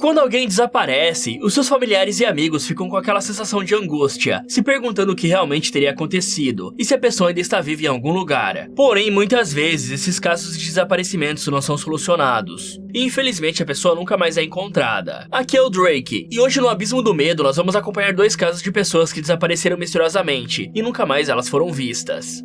Quando alguém desaparece, os seus familiares e amigos ficam com aquela sensação de angústia, se perguntando o que realmente teria acontecido e se a pessoa ainda está viva em algum lugar. Porém, muitas vezes, esses casos de desaparecimentos não são solucionados. E infelizmente a pessoa nunca mais é encontrada. Aqui é o Drake, e hoje no Abismo do Medo nós vamos acompanhar 2 casos de pessoas que desapareceram misteriosamente, e nunca mais elas foram vistas.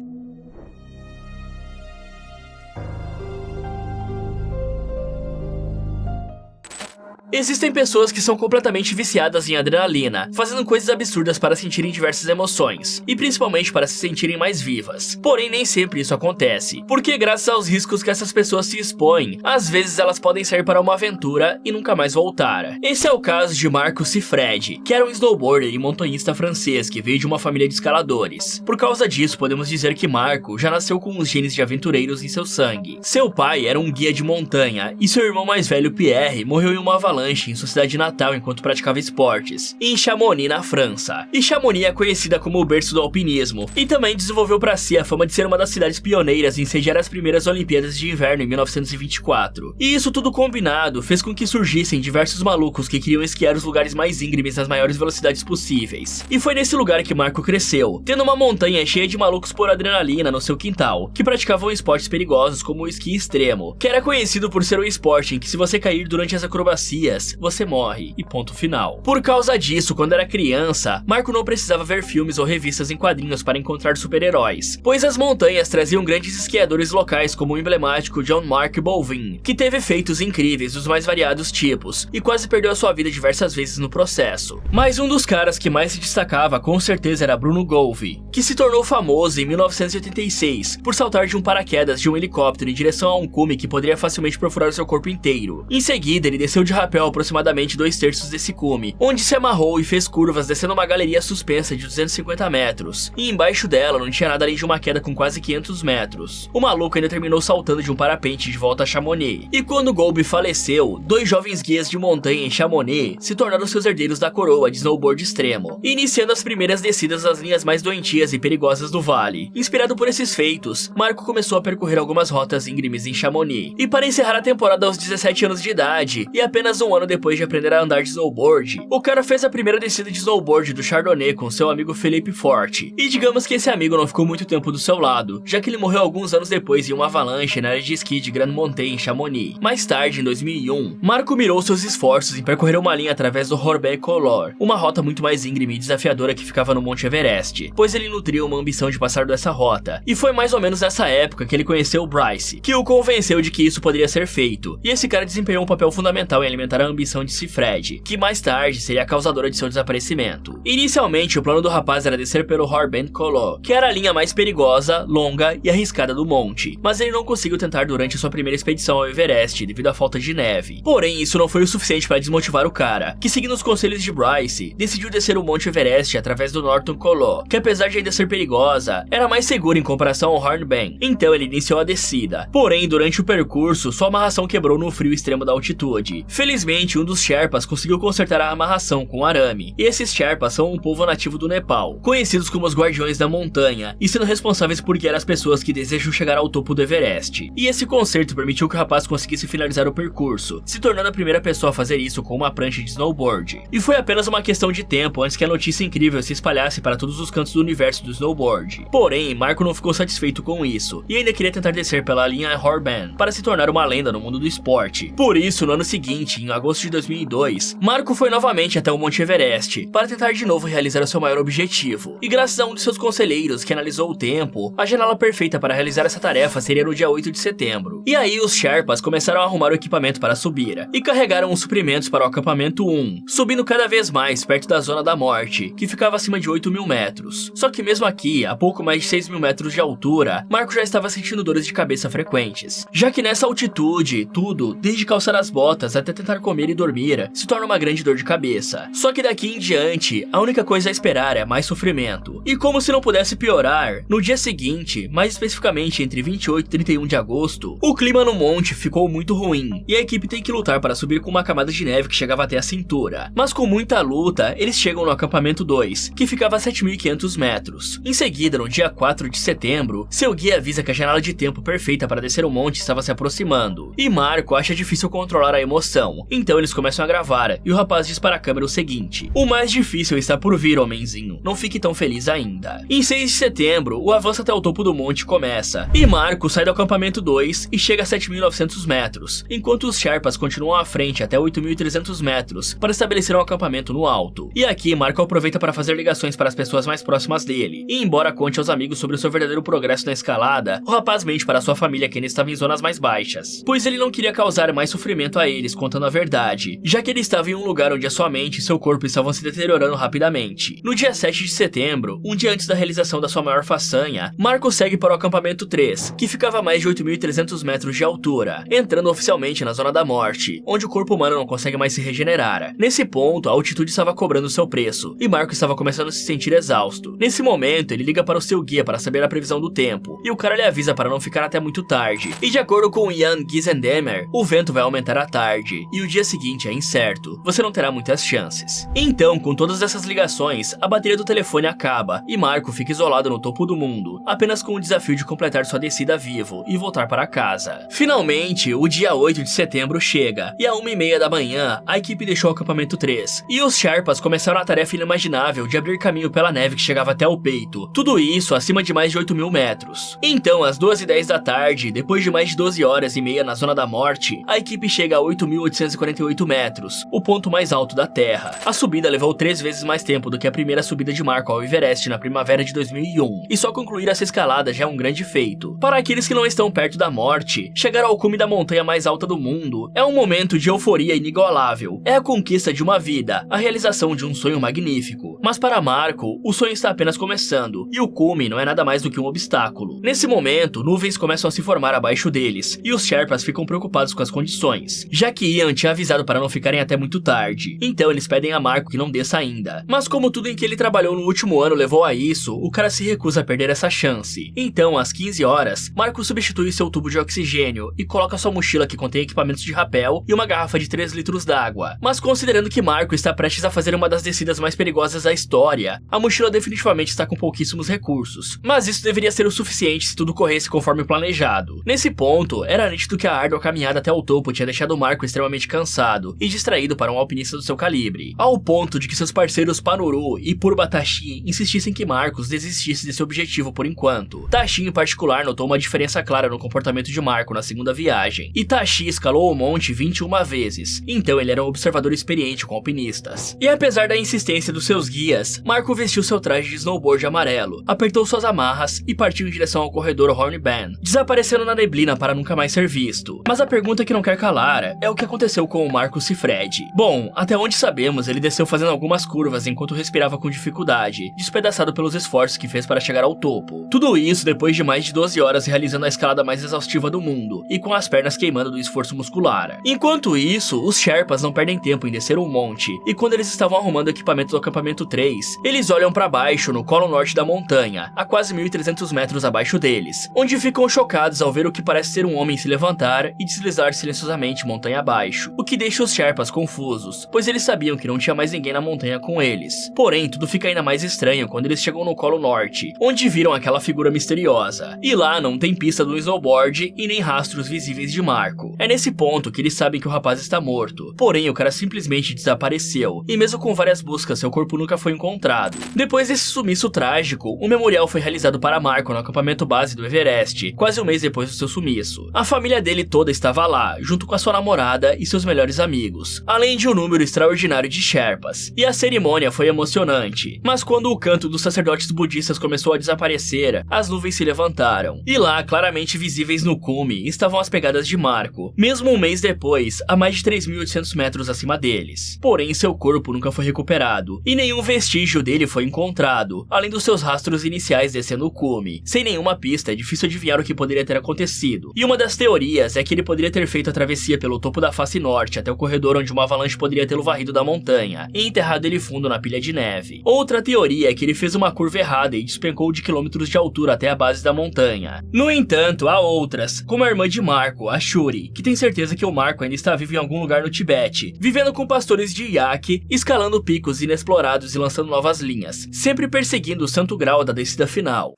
Existem pessoas que são completamente viciadas em adrenalina, fazendo coisas absurdas para sentirem diversas emoções, e principalmente para se sentirem mais vivas. Porém, nem sempre isso acontece, porque graças aos riscos que essas pessoas se expõem, às vezes elas podem sair para uma aventura e nunca mais voltar. Esse é o caso de Marco Siffredi, que era um snowboarder e montanhista francês que veio de uma família de escaladores. Por causa disso, podemos dizer que Marco já nasceu com os genes de aventureiros em seu sangue. Seu pai era um guia de montanha, e seu irmão mais velho Pierre morreu em uma avalanche em sua cidade natal enquanto praticava esportes, em Chamonix, na França. E Chamonix é conhecida como o berço do alpinismo, e também desenvolveu para si a fama de ser uma das cidades pioneiras em sediar as primeiras Olimpíadas de Inverno em 1924. E isso tudo combinado fez com que surgissem diversos malucos que queriam esquiar os lugares mais íngremes nas maiores velocidades possíveis. E foi nesse lugar que Marco cresceu, tendo uma montanha cheia de malucos por adrenalina no seu quintal, que praticavam esportes perigosos como o esqui extremo, que era conhecido por ser um esporte em que se você cair durante as acrobacias, você morre, e ponto final. Por causa disso, quando era criança, Marco não precisava ver filmes ou revistas em quadrinhos para encontrar super-heróis, pois as montanhas traziam grandes esquiadores locais como o emblemático John Mark Boivin, que teve feitos incríveis dos mais variados tipos, e quase perdeu a sua vida diversas vezes no processo. Mas um dos caras que mais se destacava com certeza era Bruno Gouveia, que se tornou famoso em 1986 por saltar de um paraquedas de um helicóptero em direção a um cume que poderia facilmente perfurar o seu corpo inteiro. Em seguida, ele desceu de rapel aproximadamente 2/3 desse cume, onde se amarrou e fez curvas descendo uma galeria suspensa de 250 metros, e embaixo dela não tinha nada além de uma queda com quase 500 metros. O maluco ainda terminou saltando de um parapente de volta a Chamonix. E quando Gouveia faleceu, 2 jovens guias de montanha em Chamonix se tornaram seus herdeiros da coroa de snowboard extremo, iniciando as primeiras descidas das linhas mais doentias e perigosas do vale. Inspirado por esses feitos, Marco começou a percorrer algumas rotas íngremes em Chamonix. E para encerrar a temporada aos 17 anos de idade, e apenas um ano depois de aprender a andar de snowboard, o cara fez a primeira descida de snowboard do Chardonnay com seu amigo Felipe Forte. E digamos que esse amigo não ficou muito tempo do seu lado, já que ele morreu alguns anos depois em uma avalanche na área de esqui de Grand Montée em Chamonix. Mais tarde, em 2001, Marco mirou seus esforços em percorrer uma linha através do Horbec Color, uma rota muito mais íngreme e desafiadora que ficava no Monte Everest, pois ele nutria uma ambição de passar dessa rota. E foi mais ou menos nessa época que ele conheceu o Bryce, que o convenceu de que isso poderia ser feito. E esse cara desempenhou um papel fundamental em alimentar a ambição de Siffredi, que mais tarde seria a causadora de seu desaparecimento. Inicialmente, o plano do rapaz era descer pelo Horbec Color, que era a linha mais perigosa, longa e arriscada do monte, mas ele não conseguiu tentar durante sua primeira expedição ao Everest devido à falta de neve. Porém, isso não foi o suficiente para desmotivar o cara, que seguindo os conselhos de Bryce, decidiu descer o Monte Everest através do Norton Color, que apesar de ainda ser perigosa, era mais segura em comparação ao Hornbeam. Então ele iniciou a descida. Porém, durante o percurso, sua amarração quebrou no frio extremo da altitude. Felizmente, um dos Sherpas conseguiu consertar a amarração com arame, e esses Sherpas são um povo nativo do Nepal, conhecidos como os Guardiões da Montanha, e sendo responsáveis por guiar as pessoas que desejam chegar ao topo do Everest. E esse conserto permitiu que o rapaz conseguisse finalizar o percurso, se tornando a primeira pessoa a fazer isso com uma prancha de snowboard. E foi apenas uma questão de tempo antes que a notícia incrível se espalhasse para todos os cantos do universo do snowboard. Porém, Marco não ficou satisfeito com isso, e ainda queria tentar descer pela linha Hornbeam para se tornar uma lenda no mundo do esporte. Por isso, no ano seguinte, em agosto de 2002, Marco foi novamente até o Monte Everest para tentar de novo realizar o seu maior objetivo. E graças a um de seus conselheiros que analisou o tempo, a janela perfeita para realizar essa tarefa seria no dia 8 de setembro. E aí os Sherpas começaram a arrumar o equipamento para subir, e carregaram os suprimentos para o acampamento 1, subindo cada vez mais perto da zona da morte, que ficava acima de 8.000 metros. Só que mesmo aqui, a pouco mais de 6.000 metros de altura, Marco já estava sentindo dores de cabeça frequentes, já que nessa altitude, tudo, desde calçar as botas até tentar comer e dormir, se torna uma grande dor de cabeça. Só que daqui em diante, a única coisa a esperar é mais sofrimento. E como se não pudesse piorar, no dia seguinte, mais especificamente entre 28 e 31 de agosto, o clima no monte ficou muito ruim, e a equipe tem que lutar para subir com uma camada de neve que chegava até a cintura. Mas com muita luta, eles chegam no acampamento 2, que ficava a 7.500 metros. Em seguida, no dia 4 de setembro, seu guia avisa que a janela de tempo perfeita para descer o monte estava se aproximando, e Marco acha difícil controlar a emoção, Então eles começam a gravar, e o rapaz diz para a câmera o seguinte: o mais difícil está por vir, homenzinho, não fique tão feliz ainda. Em 6 de setembro, o avanço até o topo do monte começa, e Marco sai do acampamento 2 e chega a 7.900 metros, enquanto os Sherpas continuam à frente até 8.300 metros para estabelecer um acampamento no alto. E aqui Marco aproveita para fazer ligações para as pessoas mais próximas dele, e embora conte aos amigos sobre o seu verdadeiro progresso na escalada, o rapaz mente para sua família que ainda estava em zonas mais baixas, pois ele não queria causar mais sofrimento a eles contando a verdade, já que ele estava em um lugar onde a sua mente e seu corpo estavam se deteriorando rapidamente. No dia 7 de setembro, um dia antes da realização da sua maior façanha, Marco segue para o acampamento 3, que ficava a mais de 8.300 metros de altura, entrando oficialmente na zona da morte, onde o corpo humano não consegue mais se regenerar. Nesse ponto, a altitude estava cobrando seu preço, e Marco estava começando a se sentir exausto. Nesse momento, ele liga para o seu guia para saber a previsão do tempo, e o cara lhe avisa para não ficar até muito tarde. E de acordo com Jan Gizendemer, o vento vai aumentar à tarde, e o dia seguinte é incerto, você não terá muitas chances. Então, com todas essas ligações, a bateria do telefone acaba, e Marco fica isolado no topo do mundo, apenas com o desafio de completar sua descida vivo e voltar para casa. Finalmente, o dia 8 de setembro chega, e à 1h30 da manhã, a equipe deixou o acampamento 3, e os Sherpas começaram a tarefa inimaginável de abrir caminho pela neve que chegava até o peito, tudo isso acima de mais de 8.000 metros. Então, às 2h10 da tarde, depois de mais de 12 horas e meia na zona da morte, a equipe chega a 8.848 metros, o ponto mais alto da Terra. A subida levou 3 vezes mais tempo do que a primeira subida de Marco ao Everest na primavera de 2001, e só concluir essa escalada já é um grande feito. Para aqueles que não estão perto da morte, chegar ao cume da montanha mais alta do mundo é um momento de euforia inigualável. É a conquista de uma vida, a realização de um sonho magnífico. Mas para Marco, o sonho está apenas começando, e o cume não é nada mais do que um obstáculo. Nesse momento, nuvens começam a se formar abaixo deles, e os Sherpas ficam preocupados com as condições, já que Ian tinha avisado para não ficarem até muito tarde. Então eles pedem a Marco que não desça ainda. Mas como tudo em que ele trabalhou no último ano levou a isso, o cara se recusa a perder essa chance. Então, às 15 horas, Marco substitui seu tubo de oxigênio e coloca sua mochila que contém equipamentos de rapel e uma garrafa de 3 litros d'água. Mas considerando que Marco está prestes a fazer uma das descidas mais perigosas da história, a mochila definitivamente está com pouquíssimos recursos. Mas isso deveria ser o suficiente se tudo corresse conforme planejado. Nesse ponto, era nítido que a árdua caminhada até o topo tinha deixado Marco extremamente cansado e distraído para um alpinista do seu calibre, ao ponto de que seus parceiros Panuru e Purba Tashi insistissem que Marcos desistisse desse objetivo por enquanto. Tashi em particular notou uma diferença clara no comportamento de Marco na segunda viagem, e Tashi escalou o monte 21 vezes, então ele era um observador experiente com alpinistas. E apesar da insistência dos seus guias, Marco vestiu seu traje de snowboard amarelo, apertou suas amarras e partiu em direção ao corredor Hornbahn, desaparecendo na neblina para nunca mais ser visto. Mas a pergunta que não quer calar é o que aconteceu com o Marcos Sifred. Bom, até onde sabemos, ele desceu fazendo algumas curvas enquanto respirava com dificuldade, despedaçado pelos esforços que fez para chegar ao topo. Tudo isso depois de mais de 12 horas realizando a escalada mais exaustiva do mundo, e com as pernas queimando do esforço muscular. Enquanto isso, os Sherpas não perdem tempo em descer o monte, e quando eles estavam arrumando o equipamento do acampamento 3, eles olham para baixo no colo norte da montanha, a quase 1.300 metros abaixo deles, onde ficam chocados ao ver o que parece ser um homem se levantar e deslizar silenciosamente montanha abaixo, o que deixa os Sherpas confusos, pois eles sabiam que não tinha mais ninguém na montanha com eles. Porém, tudo fica ainda mais estranho quando eles chegam no colo norte, onde viram aquela figura misteriosa, e lá não tem pista do snowboard e nem rastros visíveis de Marco. É nesse ponto que eles sabem que o rapaz está morto, porém o cara simplesmente desapareceu, e mesmo com várias buscas seu corpo nunca foi encontrado. Depois desse sumiço trágico, um memorial foi realizado para Marco no acampamento base do Everest, quase um mês depois do seu sumiço. A família dele toda estava lá, junto com a sua namorada e seus melhores amigos, além de um número extraordinário de Sherpas, e a cerimônia foi emocionante. Mas quando o canto dos sacerdotes budistas começou a desaparecer, as nuvens se levantaram, e lá, claramente visíveis no cume, estavam as pegadas de Marco, mesmo um mês depois, a mais de 3.800 metros acima deles. Porém, seu corpo nunca foi recuperado, e nenhum vestígio dele foi encontrado, além dos seus rastros iniciais descendo o cume. Sem nenhuma pista, é difícil adivinhar o que poderia ter acontecido, e uma das teorias é que ele poderia ter feito a travessia pelo topo da face norte até o corredor onde uma avalanche poderia tê-lo varrido da montanha, e enterrado ele fundo na pilha de neve. Outra teoria é que ele fez uma curva errada e despencou de quilômetros de altura até a base da montanha. No entanto, há outras, como a irmã de Marco, a Shuri, que tem certeza que o Marco ainda está vivo em algum lugar no Tibete, vivendo com pastores de iaque, escalando picos inexplorados e lançando novas linhas, sempre perseguindo o santo grau da descida final.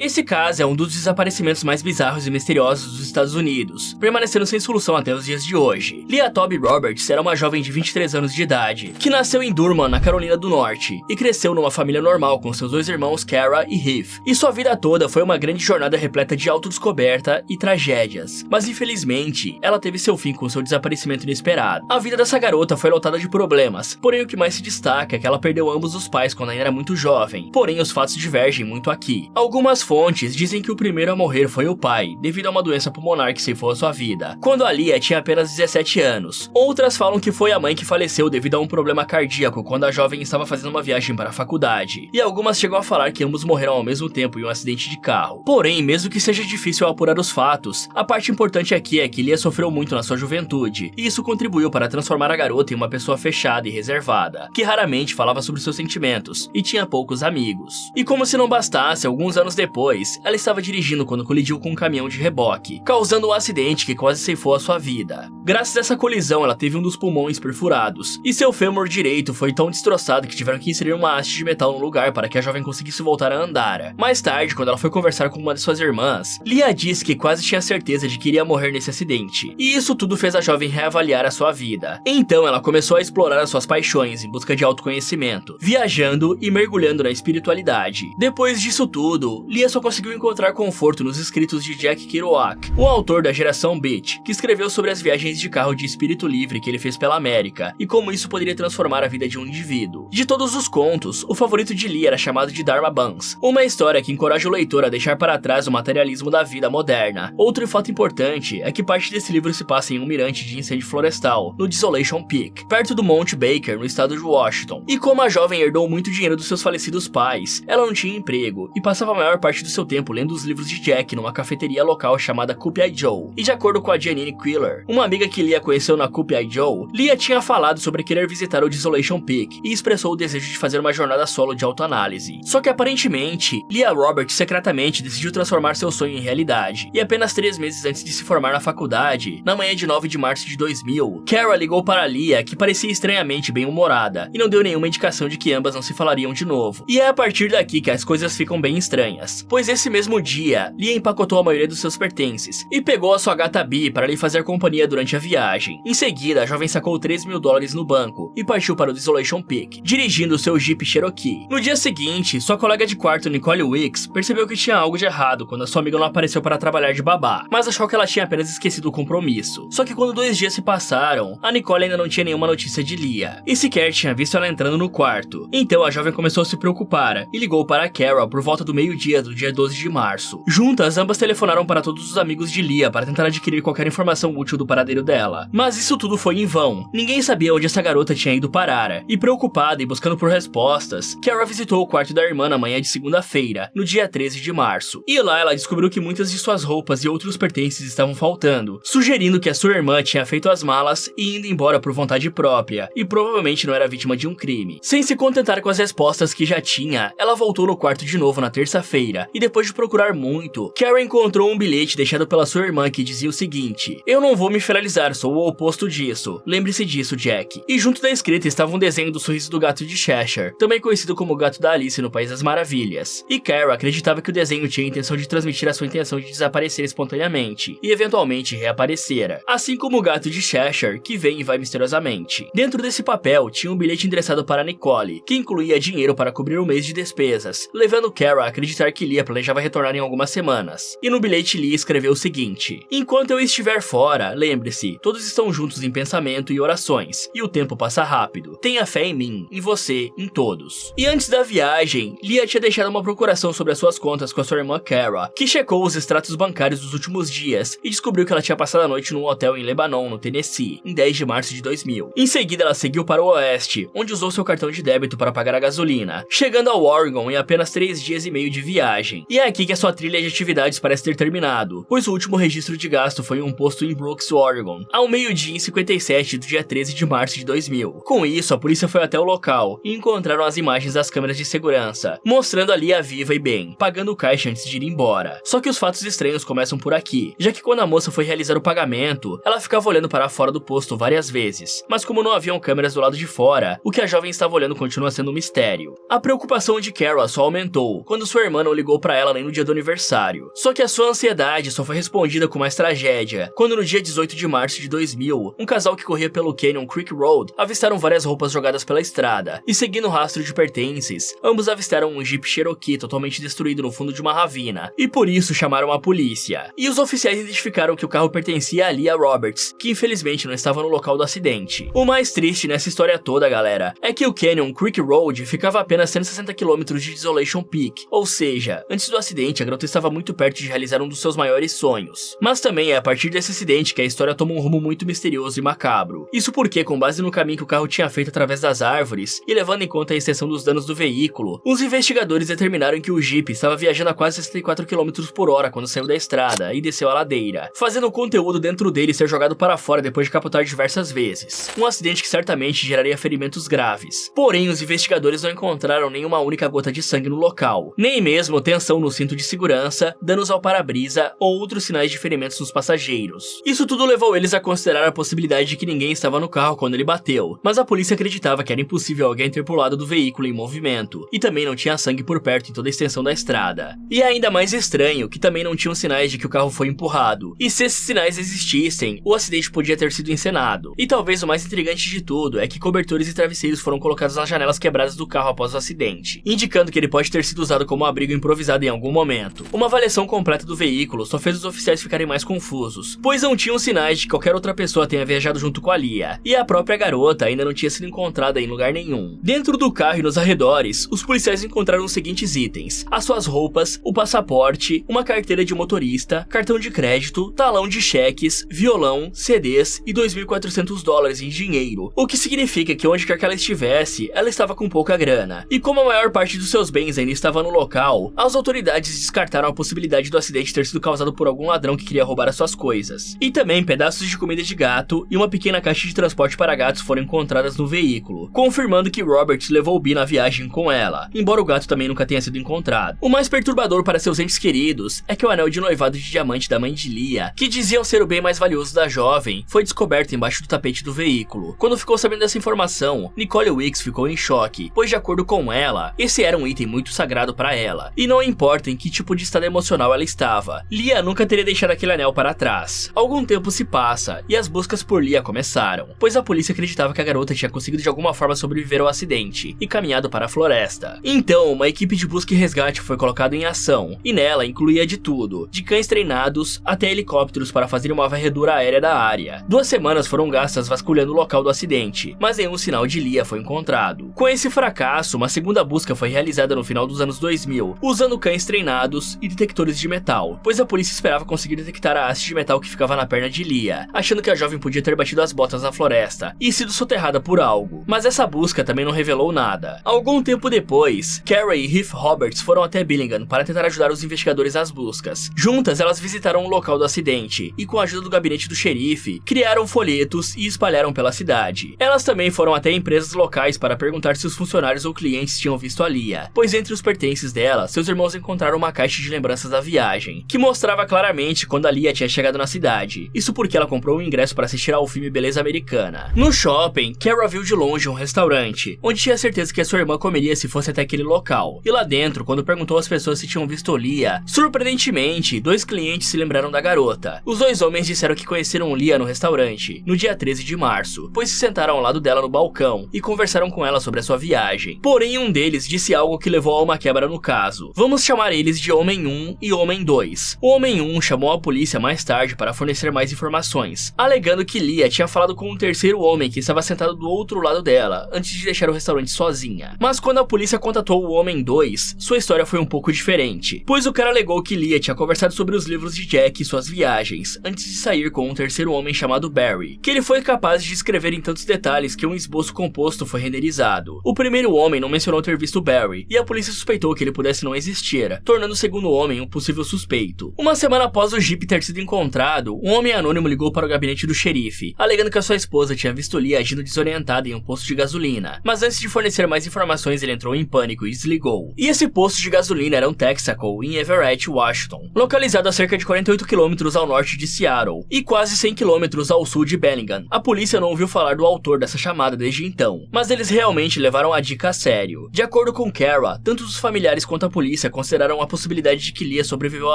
Esse caso é um dos desaparecimentos mais bizarros e misteriosos dos Estados Unidos, permanecendo sem solução até os dias de hoje. Leah Toby Roberts era uma jovem de 23 anos de idade, que nasceu em Durham, na Carolina do Norte, e cresceu numa família normal com seus 2 irmãos Kara e Heath. E sua vida toda foi uma grande jornada repleta de autodescoberta e tragédias. Mas infelizmente, ela teve seu fim com seu desaparecimento inesperado. A vida dessa garota foi lotada de problemas, porém o que mais se destaca é que ela perdeu ambos os pais quando ainda era muito jovem. Porém, os fatos divergem muito aqui. Algumas fontes dizem que o primeiro a morrer foi o pai, devido a uma doença pulmonar que ceifou a sua vida, quando a Leah tinha apenas 17 anos. Outras falam que foi a mãe que faleceu devido a um problema cardíaco quando a jovem estava fazendo uma viagem para a faculdade. E algumas chegam a falar que ambos morreram ao mesmo tempo em um acidente de carro. Porém, mesmo que seja difícil apurar os fatos, a parte importante aqui é que Leah sofreu muito na sua juventude, e isso contribuiu para transformar a garota em uma pessoa fechada e reservada, que raramente falava sobre seus sentimentos, e tinha poucos amigos. E como se não bastasse, alguns anos depois, ela estava dirigindo quando colidiu com um caminhão de reboque, causando um acidente que quase ceifou a sua vida. Graças a essa colisão, ela teve um dos pulmões perfurados, e seu fêmur direito foi tão destroçado que tiveram que inserir uma haste de metal no lugar para que a jovem conseguisse voltar a andar. Mais tarde, quando ela foi conversar com uma de suas irmãs, Leah disse que quase tinha certeza de que iria morrer nesse acidente, e isso tudo fez a jovem reavaliar a sua vida. Então ela começou a explorar as suas paixões em busca de autoconhecimento, viajando e mergulhando na espiritualidade. Depois disso tudo, Leah só conseguiu encontrar conforto nos escritos de Jack Kerouac, o autor da geração Beat, que escreveu sobre as viagens de carro de espírito livre que ele fez pela América, e como isso poderia transformar a vida de um indivíduo. De todos os contos, o favorito de Leah era chamado de Dharma Buns, uma história que encoraja o leitor a deixar para trás o materialismo da vida moderna. Outro fato importante é que parte desse livro se passa em um mirante de incêndio florestal, no Desolation Peak, perto do Monte Baker, no estado de Washington. E como a jovem herdou muito dinheiro dos seus falecidos pais, ela não tinha emprego, e passava a maior parte do seu tempo lendo os livros de Jack numa cafeteria local chamada Cupid Joe. E de acordo com a Janine Quiller, uma amiga que Leah conheceu na Cupid Joe, Leah tinha falado sobre querer visitar o Desolation Peak, e expressou o desejo de fazer uma jornada solo de autoanálise. Só que aparentemente, Leah Roberts secretamente decidiu transformar seu sonho em realidade, e apenas 3 meses antes de se formar na faculdade, na manhã de 9 de março de 2000, Kara ligou para Leah, que parecia estranhamente bem-humorada, e não deu nenhuma indicação de que ambas não se falariam de novo. E é a partir daqui que as coisas ficam bem estranhas, pois esse mesmo dia, Leah empacotou a maioria dos seus pertences, e pegou a sua gata Bee para lhe fazer companhia durante a viagem. Em seguida, a jovem sacou $3 mil no banco, e partiu para o Desolation Peak, dirigindo seu Jeep Cherokee. No dia seguinte, sua colega de quarto Nicole Wicks percebeu que tinha algo de errado quando a sua amiga não apareceu para trabalhar de babá, mas achou que ela tinha apenas esquecido o compromisso. Só que quando 2 dias se passaram, a Nicole ainda não tinha nenhuma notícia de Leah, e sequer tinha visto ela entrando no quarto. Então a jovem começou a se preocupar, e ligou para Carol por volta do meio-dia do dia 12 de março. Juntas, ambas telefonaram para todos os amigos de Leah para tentar adquirir qualquer informação útil do paradeiro dela. Mas isso tudo foi em vão. Ninguém sabia onde essa garota tinha ido parar, e preocupada e buscando por respostas, Carol visitou o quarto da irmã na manhã de segunda-feira, no dia 13 de março. E lá ela descobriu que muitas de suas roupas e outros pertences estavam faltando, sugerindo que a sua irmã tinha feito as malas e ido embora por vontade própria, e provavelmente não era vítima de um crime. Sem se contentar com as respostas que já tinha, ela voltou no quarto de novo na terça-feira, e depois de procurar muito, Carol encontrou um bilhete deixado pela sua irmã que dizia o seguinte: "Eu não vou me finalizar, sou o oposto disso. Lembre-se disso, Jack." E junto da escrita estava um desenho do sorriso do gato de Cheshire, também conhecido como o gato da Alice no País das Maravilhas. E Carol acreditava que o desenho tinha a intenção de transmitir a sua intenção de desaparecer espontaneamente, e eventualmente reaparecer, assim como o gato de Cheshire, que vem e vai misteriosamente. Dentro desse papel tinha um bilhete endereçado para Nicole, que incluía dinheiro para cobrir um mês de despesas, levando Carol a acreditar que Leah planejava retornar em algumas semanas. E no bilhete Leah escreveu o seguinte: "Enquanto eu estiver fora, lembre-se, todos estão juntos em pensamento e orações, e o tempo passa rápido. Tenha fé em mim, em você, em todos." E antes da viagem, Leah tinha deixado uma procuração sobre as suas contas com a sua irmã Carol, que checou os extratos bancários dos últimos dias e descobriu que ela tinha passado a noite num hotel em Lebanon, no Tennessee, em 10 de março de 2000. Em seguida, ela seguiu para o oeste, onde usou seu cartão de débito para pagar a gasolina, chegando ao Oregon em apenas 3 dias e meio de viagem. E é aqui que a sua trilha de atividades parece ter terminado, pois o último registro de gasto foi em um posto em Brooks, Oregon, ao meio-dia e 57 do dia 13 de março de 2000. Com isso, a polícia foi até o local e encontraram as imagens das câmeras de segurança, mostrando ali a viva e bem, pagando o caixa antes de ir embora. Só que os fatos estranhos começam por aqui, já que quando a moça foi realizar o pagamento, ela ficava olhando para fora do posto várias vezes, mas como não haviam câmeras do lado de fora, o que a jovem estava olhando continua sendo um mistério. A preocupação de Carol só aumentou quando sua irmã não ligou ligou pra ela nem no dia do aniversário. Só que a sua ansiedade só foi respondida com mais tragédia, quando no dia 18 de março de 2000, um casal que corria pelo Canyon Creek Road avistaram várias roupas jogadas pela estrada, e seguindo o rastro de pertences, ambos avistaram um Jeep Cherokee totalmente destruído no fundo de uma ravina, e por isso chamaram a polícia. E os oficiais identificaram que o carro pertencia a Leah Roberts, que infelizmente não estava no local do acidente. O mais triste nessa história toda, galera, é que o Canyon Creek Road ficava a apenas 160 km de Desolation Peak, ou seja, antes do acidente a garota estava muito perto de realizar um dos seus maiores sonhos. Mas também é a partir desse acidente que a história toma um rumo muito misterioso e macabro. Isso porque, com base no caminho que o carro tinha feito através das árvores, e levando em conta a extensão dos danos do veículo, os investigadores determinaram que o Jeep estava viajando a quase 64 km por hora quando saiu da estrada e desceu a ladeira, fazendo o conteúdo dentro dele ser jogado para fora depois de capotar diversas vezes. Um acidente que certamente geraria ferimentos graves. Porém, os investigadores não encontraram nenhuma única gota de sangue no local, nem mesmo tensão no cinto de segurança, danos ao para-brisa ou outros sinais de ferimentos nos passageiros. Isso tudo levou eles a considerar a possibilidade de que ninguém estava no carro quando ele bateu, mas a polícia acreditava que era impossível alguém ter pulado do veículo em movimento, e também não tinha sangue por perto em toda a extensão da estrada. E é ainda mais estranho que também não tinham sinais de que o carro foi empurrado, e se esses sinais existissem, o acidente podia ter sido encenado. E talvez o mais intrigante de tudo é que cobertores e travesseiros foram colocados nas janelas quebradas do carro após o acidente, indicando que ele pode ter sido usado como abrigo improvisado em algum momento. Uma avaliação completa do veículo só fez os oficiais ficarem mais confusos, pois não tinham sinais de que qualquer outra pessoa tenha viajado junto com a Leah, e a própria garota ainda não tinha sido encontrada em lugar nenhum. Dentro do carro e nos arredores, os policiais encontraram os seguintes itens: as suas roupas, o passaporte, uma carteira de motorista, cartão de crédito, talão de cheques, violão, CDs e $2.400 em dinheiro, o que significa que onde quer que ela estivesse, ela estava com pouca grana. E como a maior parte dos seus bens ainda estava no local, as autoridades descartaram a possibilidade do acidente ter sido causado por algum ladrão que queria roubar as suas coisas. E também pedaços de comida de gato e uma pequena caixa de transporte para gatos foram encontradas no veículo, confirmando que Roberts levou o Bee na viagem com ela, embora o gato também nunca tenha sido encontrado. O mais perturbador para seus entes queridos é que o anel de noivado de diamante da mãe de Leah, que diziam ser o bem mais valioso da jovem, foi descoberto embaixo do tapete do veículo. Quando ficou sabendo dessa informação, Nicole Weeks ficou em choque, pois de acordo com ela, esse era um item muito sagrado para ela, e não importa em que tipo de estado emocional ela estava, Leah nunca teria deixado aquele anel para trás. Algum tempo se passa, e as buscas por Leah começaram, pois a polícia acreditava que a garota tinha conseguido de alguma forma sobreviver ao acidente, e caminhado para a floresta. Então, uma equipe de busca e resgate foi colocada em ação, e nela incluía de tudo, de cães treinados até helicópteros para fazer uma varredura aérea da área. 2 semanas foram gastas vasculhando o local do acidente, mas nenhum sinal de Leah foi encontrado. Com esse fracasso, uma segunda busca foi realizada no final dos anos 2000, usando cães treinados e detectores de metal, pois a polícia esperava conseguir detectar a haste de metal que ficava na perna de Leah, achando que a jovem podia ter batido as botas na floresta e sido soterrada por algo, mas essa busca também não revelou nada. Algum tempo depois, Kara e Heath Roberts foram até Billingham para tentar ajudar os investigadores às buscas. Juntas, elas visitaram o local do acidente e, com a ajuda do gabinete do xerife, criaram folhetos e espalharam pela cidade. Elas também foram até empresas locais para perguntar se os funcionários ou clientes tinham visto a Leah, pois entre os pertences dela, seus irmãos encontraram uma caixa de lembranças da viagem, que mostrava claramente quando a Leah tinha chegado na cidade. Isso porque ela comprou um ingresso para assistir ao filme Beleza Americana. No shopping, Kara viu de longe um restaurante, onde tinha certeza que a sua irmã comeria se fosse até aquele local. E lá dentro, quando perguntou às pessoas se tinham visto Leah, surpreendentemente, 2 clientes se lembraram da garota. Os 2 homens disseram que conheceram Leah no restaurante, no dia 13 de março, pois se sentaram ao lado dela no balcão e conversaram com ela sobre a sua viagem. Porém, um deles disse algo que levou a uma quebra no caso. Vamos chamar eles de Homem 1 e Homem 2. O Homem 1 chamou a polícia mais tarde para fornecer mais informações, alegando que Leah tinha falado com um terceiro homem que estava sentado do outro lado dela, antes de deixar o restaurante sozinha. Mas quando a polícia contatou o Homem 2, sua história foi um pouco diferente, pois o cara alegou que Leah tinha conversado sobre os livros de Jack e suas viagens, antes de sair com um terceiro homem chamado Barry, que ele foi capaz de descrever em tantos detalhes que um esboço composto foi renderizado. O primeiro homem não mencionou ter visto Barry, e a polícia suspeitou que ele pudesse não existir, tornando o segundo homem um possível suspeito. Uma semana após o Jeep ter sido encontrado, um homem anônimo ligou para o gabinete do xerife, alegando que a sua esposa tinha visto Leah agindo desorientada em um posto de gasolina, mas antes de fornecer mais informações ele entrou em pânico e desligou. E esse posto de gasolina era um Texaco em Everett, Washington, localizado a cerca de 48 km ao norte de Seattle e quase 100 km ao sul de Bellingham. A polícia não ouviu falar do autor dessa chamada desde então, mas eles realmente levaram a dica a sério. De acordo com Kara, tanto os familiares quanto a polícia polícia consideraram a possibilidade de que Lia sobreviveu ao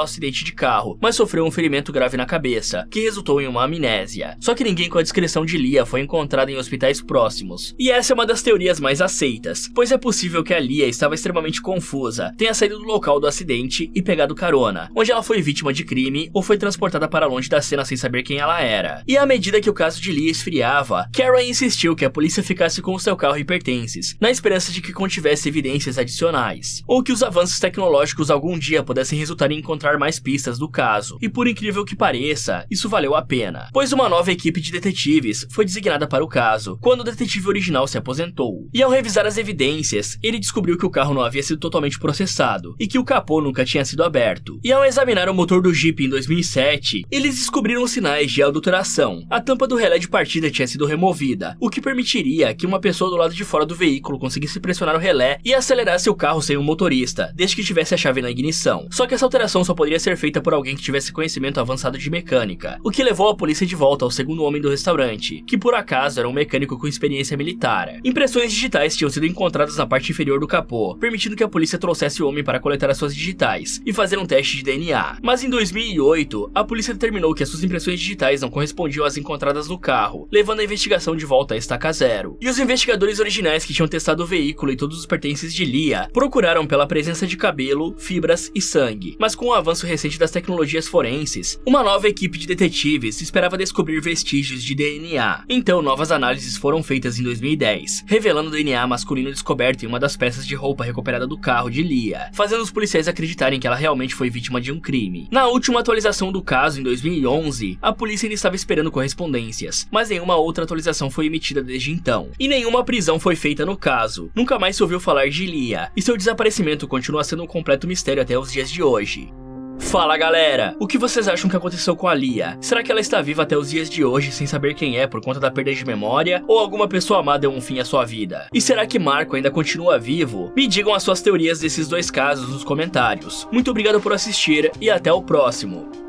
acidente de carro, mas sofreu um ferimento grave na cabeça, que resultou em uma amnésia. Só que ninguém com a descrição de Lia foi encontrado em hospitais próximos. E essa é uma das teorias mais aceitas, pois é possível que a Lia estava extremamente confusa, tenha saído do local do acidente e pegado carona, onde ela foi vítima de crime ou foi transportada para longe da cena sem saber quem ela era. E à medida que o caso de Lia esfriava, Karen insistiu que a polícia ficasse com o seu carro e pertences, na esperança de que contivesse evidências adicionais, ou que os avanços tecnológicos algum dia pudessem resultar em encontrar mais pistas do caso. E por incrível que pareça, isso valeu a pena, pois uma nova equipe de detetives foi designada para o caso, quando o detetive original se aposentou. E ao revisar as evidências, ele descobriu que o carro não havia sido totalmente processado, e que o capô nunca tinha sido aberto. E ao examinar o motor do Jeep em 2007, eles descobriram sinais de adulteração. A tampa do relé de partida tinha sido removida, o que permitiria que uma pessoa do lado de fora do veículo conseguisse pressionar o relé e acelerasse o carro sem um motorista, desde que tivesse a chave na ignição. Só que essa alteração só poderia ser feita por alguém que tivesse conhecimento avançado de mecânica, o que levou a polícia de volta ao segundo homem do restaurante, que por acaso era um mecânico com experiência militar. Impressões digitais tinham sido encontradas na parte inferior do capô, permitindo que a polícia trouxesse o homem para coletar as suas digitais e fazer um teste de DNA. Mas em 2008, a polícia determinou que as suas impressões digitais não correspondiam às encontradas no carro, levando a investigação de volta a estaca zero. E os investigadores originais que tinham testado o veículo e todos os pertences de Lia procuraram pela presença de cabelo, fibras e sangue, mas com o avanço recente das tecnologias forenses, uma nova equipe de detetives esperava descobrir vestígios de DNA. Então, novas análises foram feitas em 2010, revelando o DNA masculino descoberto em uma das peças de roupa recuperada do carro de Lia, fazendo os policiais acreditarem que ela realmente foi vítima de um crime. Na última atualização do caso, em 2011, a polícia ainda estava esperando correspondências, mas nenhuma outra atualização foi emitida desde então, e nenhuma prisão foi feita no caso. Nunca mais se ouviu falar de Lia, e seu desaparecimento continua sendo um completo mistério até os dias de hoje. Fala galera, o que vocês acham que aconteceu com a Lia? Será que ela está viva até os dias de hoje sem saber quem é por conta da perda de memória? Ou alguma pessoa amada deu um fim à sua vida? E será que Marco ainda continua vivo? Me digam as suas teorias desses dois casos nos comentários. Muito obrigado por assistir e até o próximo.